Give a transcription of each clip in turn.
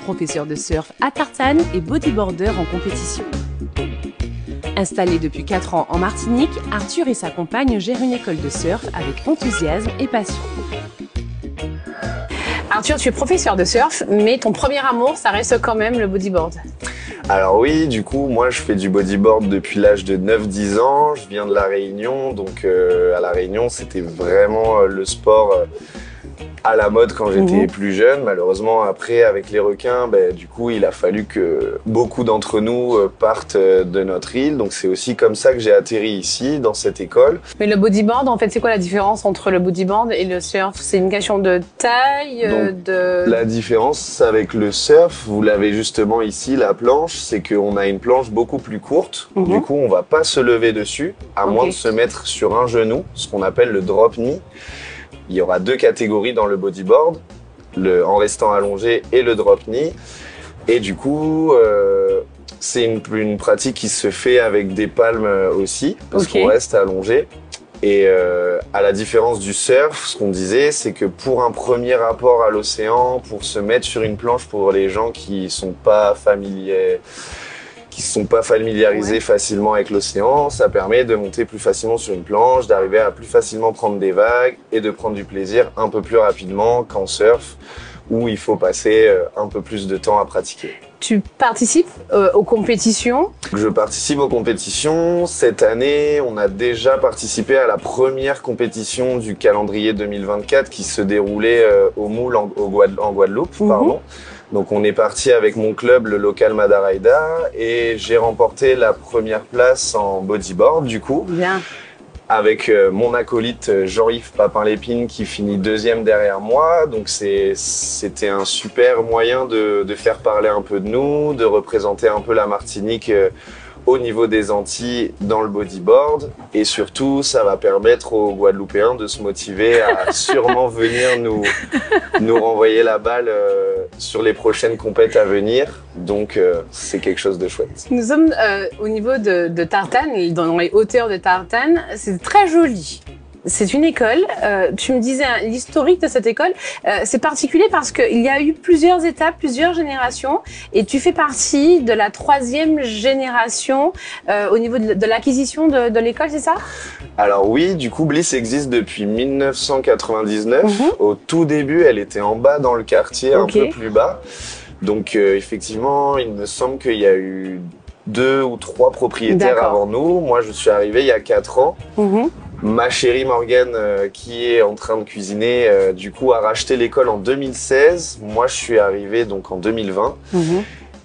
professeur de surf à tartane et bodyboarder en compétition. Installé depuis 4 ans en Martinique, Arthur et sa compagne gèrent une école de surf avec enthousiasme et passion. Arthur, tu es professeur de surf, mais ton premier amour, ça reste quand même le bodyboard. Alors oui, du coup, moi je fais du bodyboard depuis l'âge de 9-10 ans. Je viens de La Réunion, donc à La Réunion, c'était vraiment le sport à la mode quand j'étais plus jeune. Malheureusement, après, avec les requins, du coup, il a fallu que beaucoup d'entre nous partent de notre île. Donc c'est aussi comme ça que j'ai atterri ici, dans cette école. Mais le bodyboard, en fait, c'est quoi la différence entre le bodyboard et le surf? C'est une question de taille, La différence avec le surf, vous l'avez justement ici, la planche, c'est qu'on a une planche beaucoup plus courte. Du coup, on va pas se lever dessus, à moins de se mettre sur un genou, ce qu'on appelle le drop knee. Il y aura 2 catégories dans le bodyboard, en restant allongé et le drop knee. Et du coup, c'est une pratique qui se fait avec des palmes aussi, parce qu'on reste allongé. Et à la différence du surf, ce qu'on disait, c'est que pour un premier rapport à l'océan, pour se mettre sur une planche pour les gens qui sont pas familiarisés facilement avec l'océan, ça permet de monter plus facilement sur une planche, d'arriver à plus facilement prendre des vagues et de prendre du plaisir un peu plus rapidement qu'en surf, où il faut passer un peu plus de temps à pratiquer. Tu participes aux compétitions? Je participe aux compétitions. Cette année, on a déjà participé à la première compétition du calendrier 2024 qui se déroulait au Moule en Guadeloupe. Pardon. Donc on est parti avec mon club, le local Madaraïda, et j'ai remporté la première place en bodyboard du coup. Bien. Avec mon acolyte Jean-Yves Papin-Lépine qui finit 2e derrière moi. Donc c'était un super moyen de faire parler un peu de nous, de représenter un peu la Martinique au niveau des Antilles dans le bodyboard. Et surtout, ça va permettre aux Guadeloupéens de se motiver à sûrement venir nous renvoyer la balle sur les prochaines compètes à venir. Donc c'est quelque chose de chouette. Nous sommes au niveau de Tartane, dans les hauteurs de Tartane. C'est très joli. C'est une école. Tu me disais l'historique de cette école. C'est particulier parce qu'il y a eu plusieurs étapes, plusieurs générations, et tu fais partie de la 3e génération au niveau de l'acquisition de l'école, c'est ça? Alors oui, du coup Bliss existe depuis 1999. Au tout début, elle était en bas dans le quartier, un peu plus bas. Donc effectivement, il me semble qu'il y a eu 2 ou 3 propriétaires avant nous. Moi, je suis arrivé il y a 4 ans. Ma chérie Morgane, qui est en train de cuisiner, du coup, a racheté l'école en 2016. Moi, je suis arrivé donc en 2020.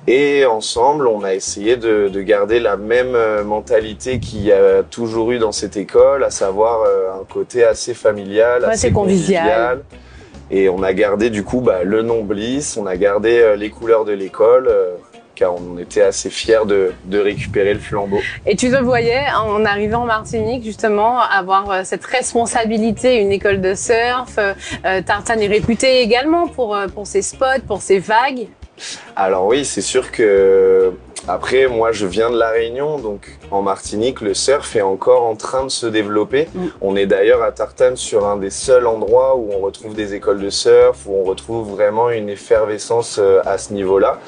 Et ensemble, on a essayé de garder la même mentalité qu'il y a toujours eu dans cette école, à savoir un côté assez familial, assez convivial. Et on a gardé du coup le nom Bliss, on a gardé les couleurs de l'école. Car on était assez fiers de récupérer le flambeau. Et tu te voyais, en arrivant en Martinique, justement, avoir cette responsabilité, une école de surf. Tartane est réputée également pour ses spots, pour ses vagues. Alors oui, c'est sûr que après, moi, je viens de La Réunion, donc en Martinique, le surf est encore en train de se développer. On est d'ailleurs à Tartane sur un des seuls endroits où on retrouve des écoles de surf, où on retrouve vraiment une effervescence à ce niveau-là.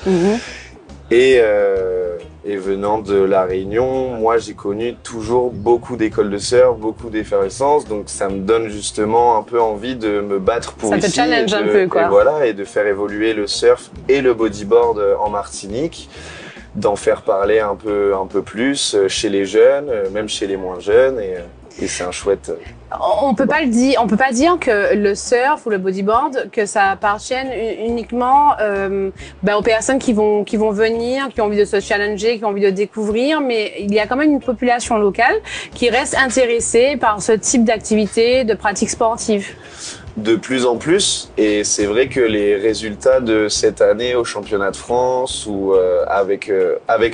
Et venant de La Réunion, moi j'ai connu toujours beaucoup d'écoles de surf, beaucoup d'effervescence, donc ça me donne justement un peu envie de me battre pour ici. Ça te challenge un peu, quoi. Et voilà, et de faire évoluer le surf et le bodyboard en Martinique, d'en faire parler un peu plus chez les jeunes, même chez les moins jeunes, et c'est un chouette. On peut pas dire que le surf ou le bodyboard, que ça appartienne uniquement aux personnes qui vont venir, qui ont envie de se challenger, qui ont envie de découvrir, mais il y a quand même une population locale qui reste intéressée par ce type d'activité, de pratique sportive. De plus en plus, et c'est vrai que les résultats de cette année au championnat de France ou avec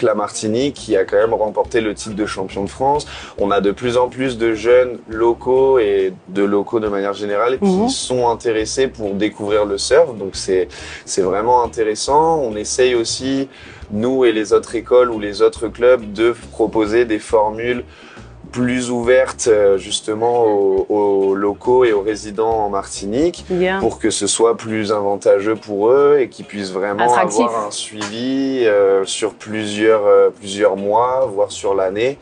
la Martinique qui a quand même remporté le titre de champion de France, on a de plus en plus de jeunes locaux et de locaux de manière générale qui sont intéressés pour découvrir le surf, donc c'est vraiment intéressant. On essaye aussi, nous et les autres écoles ou les autres clubs, de proposer des formules plus ouverte justement aux locaux et aux résidents en Martinique pour que ce soit plus avantageux pour eux et qu'ils puissent vraiment avoir un suivi sur plusieurs mois, voire sur l'année,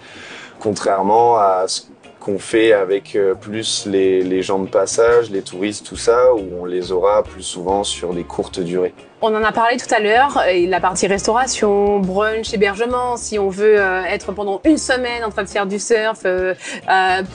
contrairement à ce qu'on fait avec plus les gens de passage, les touristes, tout ça, où on les aura plus souvent sur des courtes durées. On en a parlé tout à l'heure, la partie restauration, brunch, hébergement, si on veut être pendant une semaine en train de faire du surf,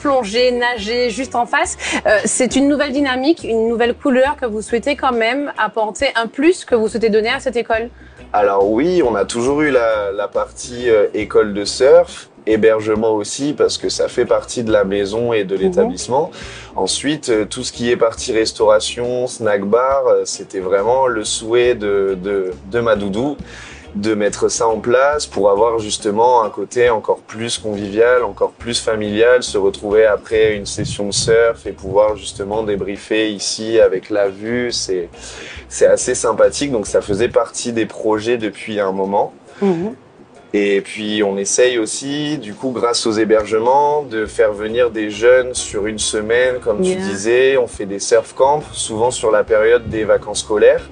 plonger, nager juste en face, c'est une nouvelle dynamique, une nouvelle couleur que vous souhaitez quand même apporter, un plus que vous souhaitez donner à cette école? Alors oui, on a toujours eu la partie école de surf, hébergement aussi parce que ça fait partie de la maison et de l'établissement. Ensuite, tout ce qui est partie restauration, snack bar, c'était vraiment le souhait de ma doudou de mettre ça en place pour avoir justement un côté encore plus convivial, encore plus familial, se retrouver après une session de surf et pouvoir justement débriefer ici avec la vue, c'est assez sympathique, donc ça faisait partie des projets depuis un moment. Et puis on essaye aussi, du coup, grâce aux hébergements, de faire venir des jeunes sur une semaine, comme tu disais. On fait des surf camps, souvent sur la période des vacances scolaires.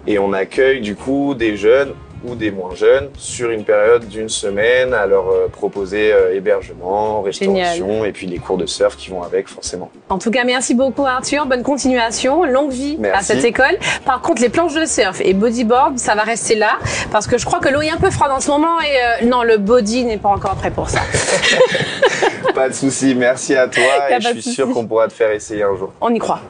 Et on accueille du coup des jeunes ou des moins jeunes sur une période d'une semaine à leur proposer hébergement, restauration et puis les cours de surf qui vont avec forcément. En tout cas, merci beaucoup Arthur, bonne continuation, longue vie à cette école. Par contre, les planches de surf et bodyboard, ça va rester là parce que je crois que l'eau est un peu froide en ce moment et non, le body n'est pas encore prêt pour ça. Pas de souci, merci à toi et je suis sûr qu'on pourra te faire essayer un jour. On y croit.